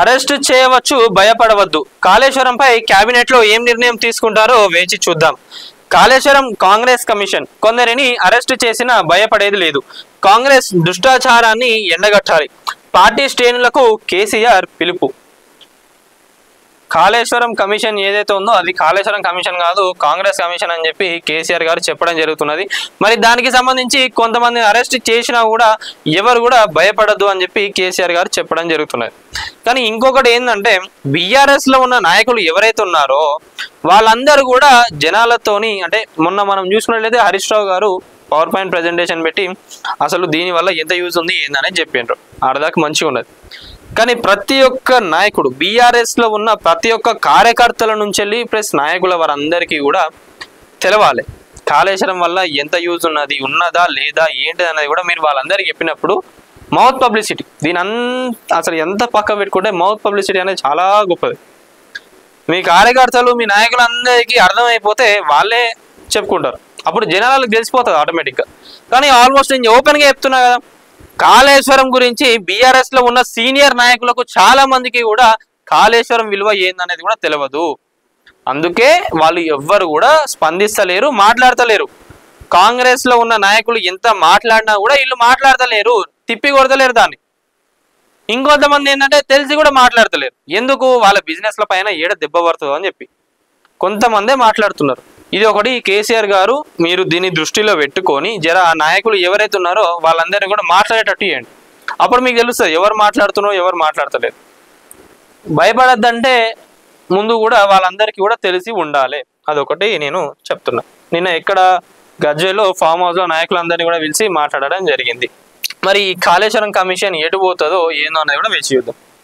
Arrest చేయవచ్చు, భయపడవద్దు. కాళేశ్వరంపై cabinet లో ఏం నిర్ణయం తీసుకుంటారో వేచి చూద్దాం. కాళేశ్వరం కాంగ్రెస్ కమిషన్ కొందరిని అరెస్ట్ చేసినా భయపడేది లేదు. కాంగ్రెస్ దుష్టాచారాన్ని ఎండగట్టాలి. పార్టీ శ్రేణులకు కేసీఆర్ పిలుపు. కాళేశ్వరం కమిషన్ ఏదైతే ఉందో అది కాళేశ్వరం కమిషన్ కాదు, కాంగ్రెస్ కమిషన్ అని చెప్పి కేసీఆర్ గారు చెప్పడం జరుగుతున్నది. మరి దానికి సంబంధించి కొంతమంది అరెస్ట్ చేసినా కూడా ఎవరు కూడా భయపడద్దు అని చెప్పి కేసీఆర్ గారు చెప్పడం జరుగుతున్నది. కానీ ఇంకొకటి ఏంటంటే బీఆర్ఎస్ లో ఉన్న నాయకులు ఎవరైతే ఉన్నారో వాళ్ళందరూ కూడా జనాలతోని, అంటే మొన్న మనం చూసుకున్నట్లయితే హరీష్ రావు గారు పవర్ పాయింట్ ప్రజెంటేషన్ పెట్టి అసలు దీనివల్ల ఎంత యూజ్ ఉంది ఏందనేది చెప్పిండ్రు. ఆడదాకా మంచిగా ఉన్నది. కానీ ప్రతి ఒక్క నాయకుడు బీఆర్ఎస్ లో ఉన్న ప్రతి ఒక్క కార్యకర్తల నుంచి వెళ్ళి ప్లస్ నాయకుల వారందరికీ కూడా తెలవాలి కాళేశ్వరం వల్ల ఎంత యూజ్ ఉన్నదా లేదా ఏంటి అనేది కూడా మీరు వాళ్ళందరికీ చెప్పినప్పుడు మౌత్ పబ్లిసిటీ దీని అసలు ఎంత పక్క పెట్టుకుంటే మౌత్ పబ్లిసిటీ అనేది చాలా గొప్పది. మీ కార్యకర్తలు మీ నాయకులందరికీ అర్థమైపోతే వాళ్ళే చెప్పుకుంటారు, అప్పుడు జనాలకు తెలిసిపోతుంది ఆటోమేటిక్గా. కానీ ఆల్మోస్ట్ నేను ఓపెన్గా చెప్తున్నా కదా, కాళేశ్వరం గురించి బీఆర్ఎస్ లో ఉన్న సీనియర్ నాయకులకు చాలా మందికి కూడా కాళేశ్వరం విలువ ఏందనేది కూడా తెలియదు. అందుకే వాళ్ళు ఎవ్వరు కూడా స్పందిస్తలేరు, మాట్లాడతలేరు. కాంగ్రెస్ లో ఉన్న నాయకులు ఎంత మాట్లాడినా కూడా వీళ్ళు మాట్లాడతలేరు, తిప్పి కొడతలేరు దాన్ని. ఇంకొంతమంది ఏంటంటే తెలిసి కూడా మాట్లాడతలేరు. ఎందుకు? వాళ్ళ బిజినెస్ల పైన ఏడ దెబ్బ పడుతుందో అని చెప్పి కొంతమందే మాట్లాడుతున్నారు. ఇది ఒకటి కేసీఆర్ గారు మీరు దీన్ని దృష్టిలో పెట్టుకొని జర ఆ నాయకులు ఎవరైతే ఉన్నారో వాళ్ళందరినీ కూడా మాట్లాడేటట్టు చేయండి. అప్పుడు మీకు తెలుస్తుంది ఎవరు మాట్లాడుతున్నారో ఎవరు మాట్లాడతలేరు. భయపడద్దంటే ముందు కూడా వాళ్ళందరికీ కూడా తెలిసి ఉండాలి. అదొకటి నేను చెప్తున్నా. నిన్న ఎక్కడ గజ్వేల్లో ఫామ్ హౌస్ లో నాయకులందరినీ కూడా పిలిచి మాట్లాడడం జరిగింది. మరి ఈ కాళేశ్వరం కమిషన్ ఎటు పోతుందో ఏందో అనేది కూడా వేచి చూద్దాం.